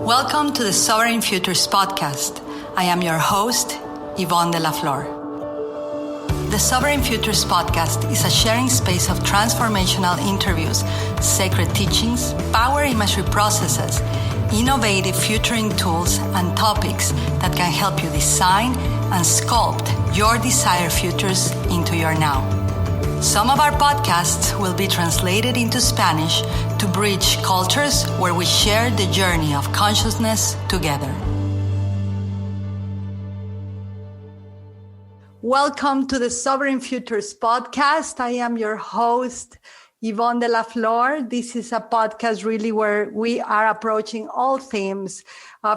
Welcome to the Sovereign Futures podcast. I am your host, Yvonne de la Flor. The Sovereign Futures podcast is a sharing space of transformational interviews, sacred teachings, power imagery processes, innovative futuring tools, and topics that can help you design and sculpt your desired futures into your now. Some of our podcasts will be translated into Spanish to bridge cultures where we share the journey of consciousness together. Welcome to the Sovereign Futures podcast. I am your host, Yvonne de la Flor. This is a podcast really where we are approaching all themes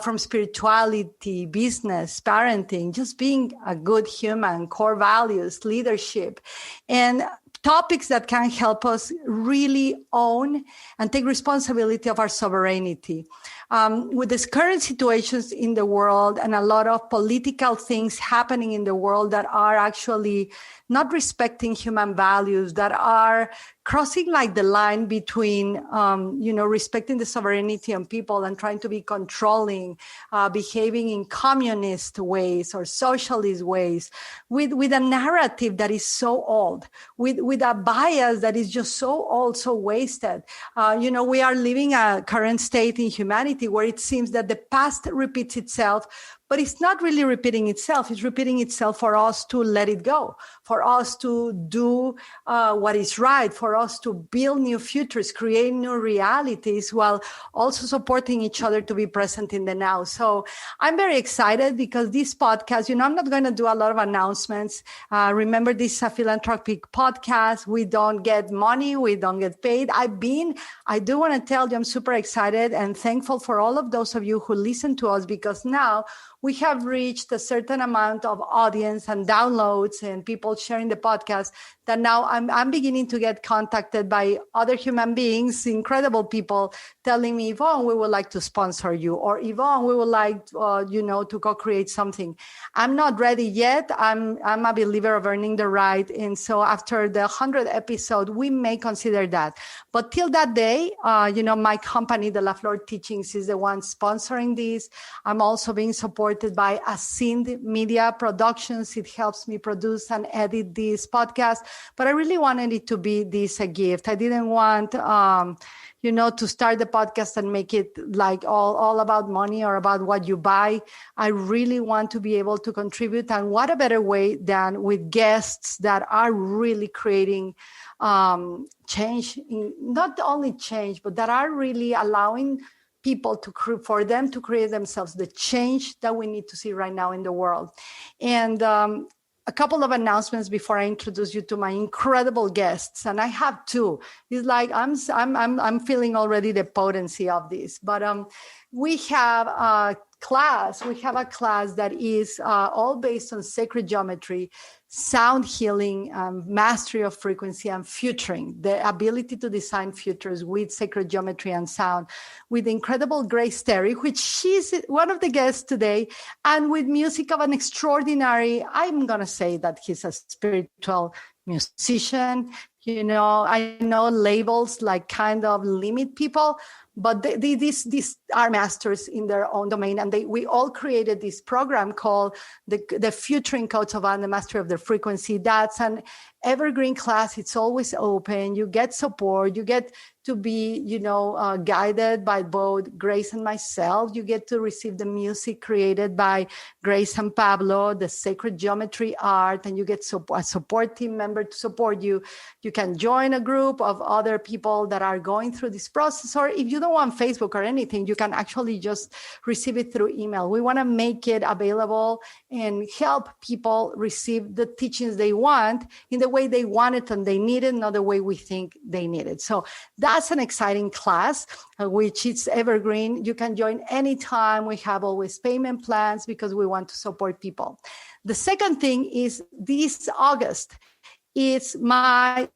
from spirituality, business, parenting, just being a good human, core values, leadership, and topics that can help us really own and take responsibility of our sovereignty. With this current situations in the world and a lot of political things happening in the world that are actually not respecting human values, that are crossing like the line between, respecting the sovereignty of people and trying to be controlling, behaving in communist ways or socialist ways, with a narrative that is so old, with a bias that is just so old, so wasted. We are living a current state in humanity where it seems that the past repeats itself, but it's not really repeating itself. It's repeating itself for us to let it go, for us to do what is right, for us to build new futures, create new realities, while also supporting each other to be present in the now. So I'm very excited because this podcast, I'm not going to do a lot of announcements. Remember, this is a philanthropic podcast. We don't get money. We don't get paid. I do want to tell you, I'm super excited and thankful for all of those of you who listen to us, because now we have reached a certain amount of audience and downloads and people sharing the podcast that now I'm beginning to get contacted by other human beings, incredible people telling me, Yvonne, we would like to sponsor you, or Yvonne, we would like, to co-create something. I'm not ready yet. I'm a believer of earning the right. And so after the 100th episode, we may consider that. But till that day, my company, the La Flor Teachings, is the one sponsoring this. I'm also being supported by Asynd Media Productions. It helps me produce and edit this podcast. But I really wanted it to be a gift. I didn't want, to start the podcast and make it like all about money or about what you buy. I really want to be able to contribute. And what a better way than with guests that are really creating change, not only change, but that are really allowing people for them to create themselves the change that we need to see right now in the world. And a couple of announcements before I introduce you to my incredible guests, and I have two. It's like I'm feeling already the potency of this. But we have a class. We have a class that is all based on sacred geometry, sound healing, mastery of frequency, and futuring, the ability to design futures with sacred geometry and sound, with incredible Grace Terry, which she's one of the guests today, and with music of an extraordinary, I'm going to say that he's a spiritual musician. I know labels like kind of limit people, but these are masters in their own domain. And we all created this program called the Futuring Codes of the Mastery of the Frequency. That's an evergreen class. It's always open. You get support. You get to be, guided by both Grace and myself. You get to receive the music created by Grace and Pablo, the sacred geometry art, and you get a support team member to support you. You can join a group of other people that are going through this process, or if you don't want Facebook or anything, you can actually just receive it through email. We want to make it available and help people receive the teachings they want in the way they want it and they need it, not the way we think they need it. So that's an exciting class, which is evergreen. You can join anytime. We have always payment plans because we want to support people. The second thing is this August, it's my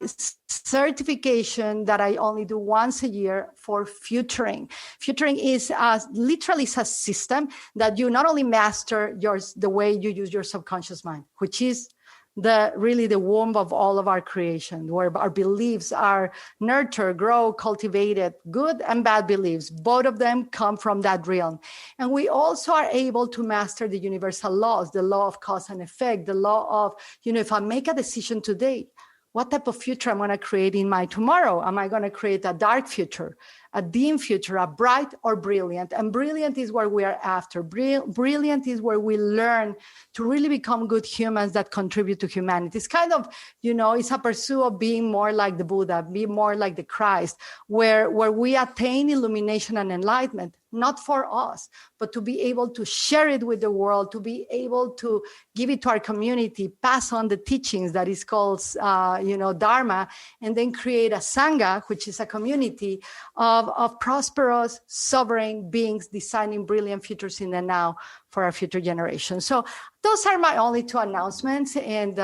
certification that I only do once a year for futuring. Futuring is literally a system that you not only master the way you use your subconscious mind, which is the womb of all of our creation, where our beliefs are nurtured, grow, cultivated, good and bad beliefs. Both of them come from that realm. And we also are able to master the universal laws, the law of cause and effect, the law of, if I make a decision today, what type of future I'm going to create in my tomorrow? Am I going to create a dark future, a dim future, a bright or brilliant? And brilliant is what we are after. Brilliant is where we learn to really become good humans that contribute to humanity. It's kind of, it's a pursuit of being more like the Buddha, be more like the Christ, where we attain illumination and enlightenment, not for us, but to be able to share it with the world, to be able to give it to our community, pass on the teachings that is called, Dharma, and then create a Sangha, which is a community of prosperous, sovereign beings designing brilliant futures in the now for our future generations. So those are my only two announcements. And,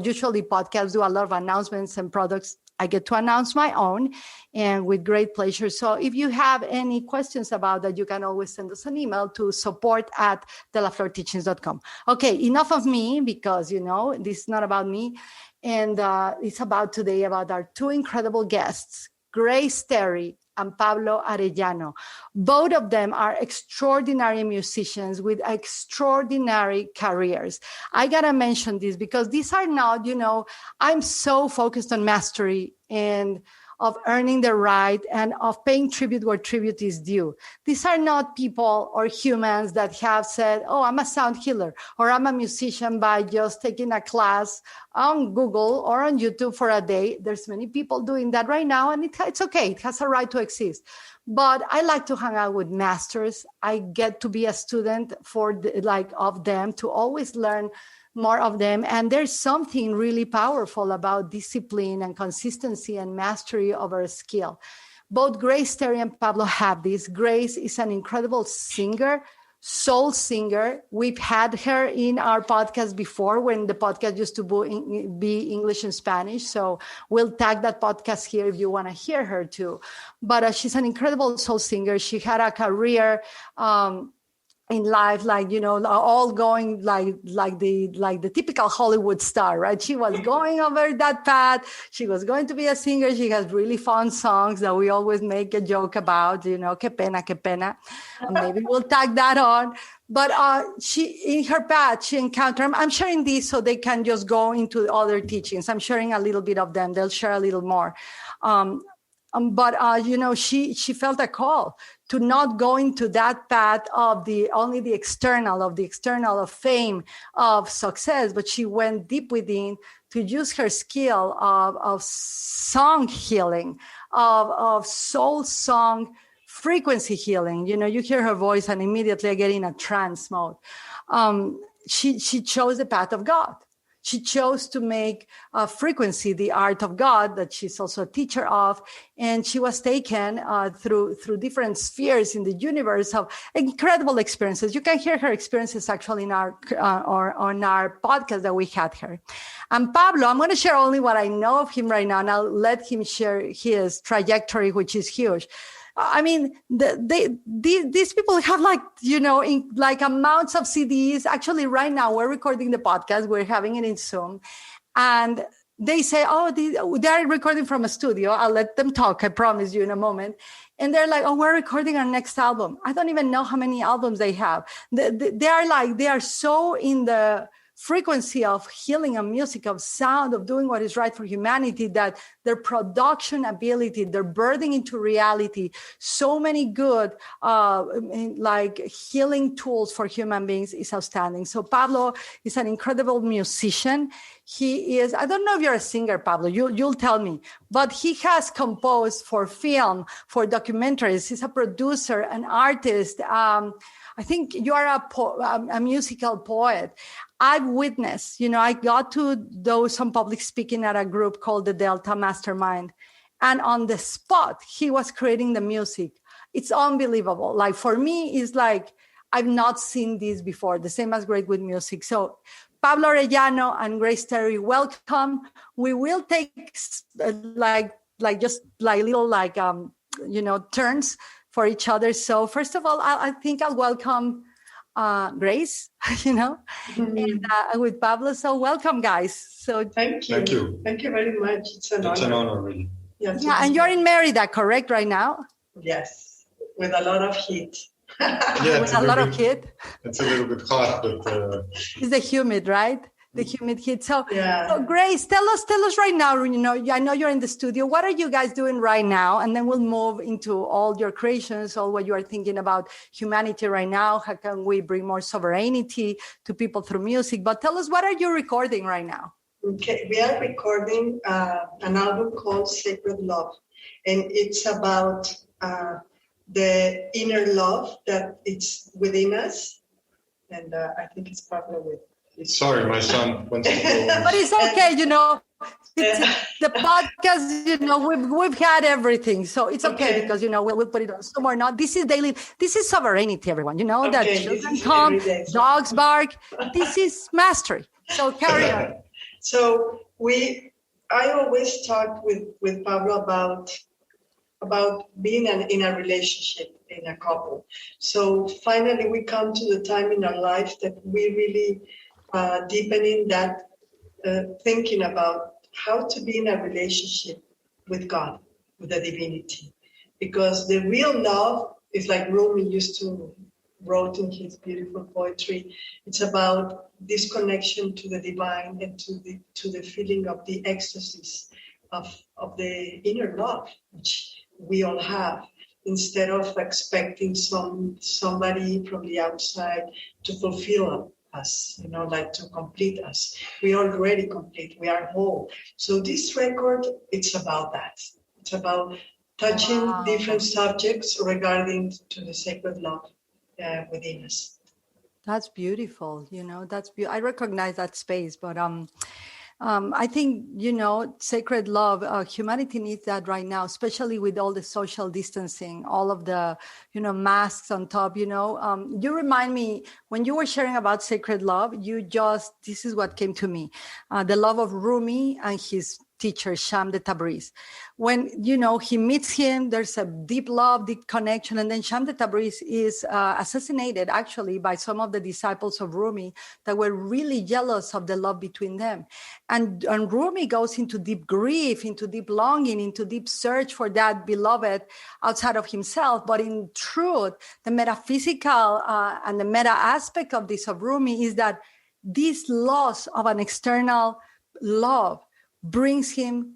usually podcasts do a lot of announcements and products. I get to announce my own, and with great pleasure. So if you have any questions about that, you can always send us an email to support@delaflorteachings.com. Okay, enough of me, because, this is not about me. And it's about today, about our two incredible guests, Grace Terry and Pablo Arellano. Both of them are extraordinary musicians with extraordinary careers. I gotta mention this because these are not, I'm so focused on mastery and of earning the right and of paying tribute where tribute is due. These are not people or humans that have said, oh, I'm a sound healer, or I'm a musician by just taking a class on Google or on YouTube for a day. There's many people doing that right now, and it's okay. It has a right to exist. But I like to hang out with masters. I get to be a student of them, to always learn more of them. And there's something really powerful about discipline and consistency and mastery of our skill. Both Grace, Terry, and Pablo have this. Grace is an incredible singer, soul singer. We've had her in our podcast before, when the podcast used to be English and Spanish. So we'll tag that podcast here if you want to hear her too. But she's an incredible soul singer. She had a career in life, all going like the typical Hollywood star, right? She was going over that path. She was going to be a singer. She has really fun songs that we always make a joke about, que pena, que pena. Maybe we'll tag that on. But in her path, she encountered, I'm sharing this so they can just go into other teachings. I'm sharing a little bit of them. They'll share a little more. She felt a call to not go into that path of only the external of fame, of success, but she went deep within to use her skill of song healing, of soul song frequency healing. You hear her voice and immediately I get in a trance mode. She chose the path of God. She chose to make frequency the art of God, that she's also a teacher of, and she was taken through different spheres in the universe of incredible experiences. You can hear her experiences actually in on our podcast that we had her. And Pablo, I'm going to share only what I know of him right now, and I'll let him share his trajectory, which is huge. I mean, these people have amounts of CDs. Actually, right now we're recording the podcast. We're having it in Zoom, and they say, they're recording from a studio. I'll let them talk. I promise you in a moment. And they're like, we're recording our next album. I don't even know how many albums they have. They are so in the frequency of healing, of music, of sound, of doing what is right for humanity, that their production ability, their birthing into reality, so many good healing tools for human beings is outstanding. So Pablo is an incredible musician. He is, I don't know if you're a singer, Pablo, you'll tell me, but he has composed for film, for documentaries. He's a producer, an artist. I think you are a musical poet. I've witnessed, I got to do some public speaking at a group called the Delta Mastermind. And on the spot, he was creating the music. It's unbelievable. Like for me, it's like, I've not seen this before. The same as great with music. So Pablo Arellano and Grace Terry, welcome. We will take turns for each other. So first of all, I think I'll welcome Grace, you know, and with Pablo. So welcome, guys. So thank you. Thank you very much. It's an honor, really. Yeah, and you're in Merida, correct, right now? Yes, with a lot of heat. With a lot of heat. It's a little bit hot, but it's the humid, right? The humid heat. So Grace, tell us right now, you know, I know you're in the studio. What are you guys doing right now? And then we'll move into all your creations, all what you are thinking about humanity right now. How can we bring more sovereignty to people through music? But tell us, what are you recording right now? Okay, we are recording an album called Sacred Love. And it's about the inner love that it's within us. And I think it's Pablo with. Sorry, my son wants to go. But it's okay, you know. The podcast, you know, we've had everything, so it's okay because you know we'll put it on somewhere. Not this is daily. This is sovereignty, everyone. You know that children come, dogs bark. This is mastery. So carry on. So I always talk with Pablo about being in a relationship, in a couple. So finally, we come to the time in our life that we really deepening that thinking about how to be in a relationship with God, with the divinity. Because the real love is like Rumi used to wrote in his beautiful poetry. It's about this connection to the divine and to the feeling of the ecstasy of the inner love, which we all have, instead of expecting somebody from the outside to fulfill us, you know, like to complete us. We are already complete. We are whole. So this record, it's about that. It's about touching different subjects regarding to the sacred love within us. That's beautiful. You know, I recognize that space, but I think, you know, sacred love, humanity needs that right now, especially with all the social distancing, all of the, you know, masks on top, you know. You remind me, when you were sharing about sacred love, this is what came to me. The love of Rumi and his teacher, Sham de Tabriz. When, you know, he meets him, there's a deep love, deep connection. And then Sham de Tabriz is assassinated, actually, by some of the disciples of Rumi that were really jealous of the love between them. And Rumi goes into deep grief, into deep longing, into deep search for that beloved outside of himself. But in truth, the metaphysical and the meta aspect of this of Rumi is that this loss of an external love brings him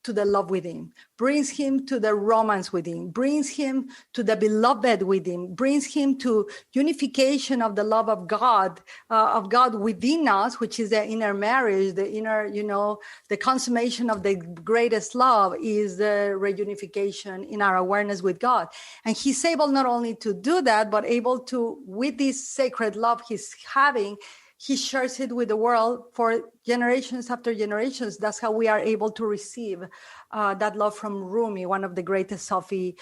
to the love within, brings him to the romance within, brings him to the beloved within, brings him to unification of the love of God within us, which is the inner marriage, the inner, you know, the consummation of the greatest love is the reunification in our awareness with God. And he's able not only to do that, but able to, with this sacred love he's having, he shares it with the world for generations after generations. That's how we are able to receive that love from Rumi, one of the greatest Sufi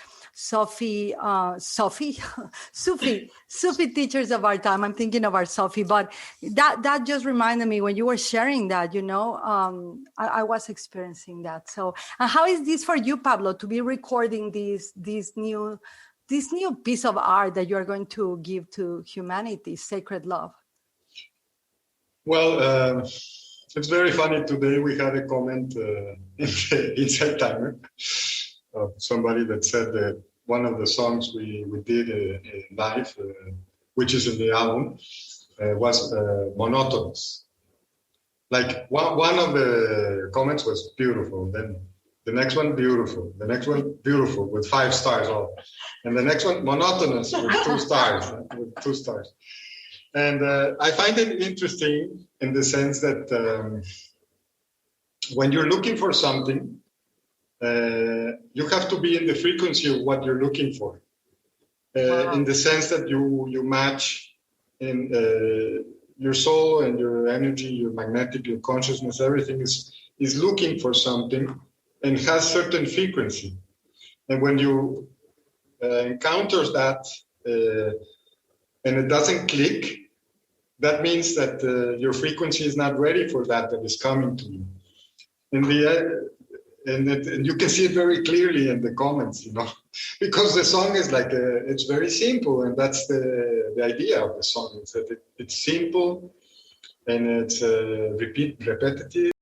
teachers of our time. I'm thinking of our Sufi, but that just reminded me when you were sharing that, you know, I was experiencing that. So, and how is this for you, Pablo, to be recording this new piece of art that you are going to give to humanity, sacred love? Well, it's very funny. Today we had a comment in the Inside Timer of somebody that said that one of the songs we did live, which is in the album, was monotonous. Like one of the comments was beautiful, then the next one beautiful, the next one beautiful with 5 stars all, and the next one monotonous with 2 stars. With 2 stars. And I find it interesting in the sense that when you're looking for something, you have to be in the frequency of what you're looking for. In the sense that you match in your soul and your energy, your magnetic, your consciousness, everything is looking for something and has certain frequency. And when you encounter that and it doesn't click, that means that your frequency is not ready for that is coming to you. and you can see it very clearly in the comments, because the song is like it's very simple, and that's the idea of the song. It's that it's simple and it's repetitive.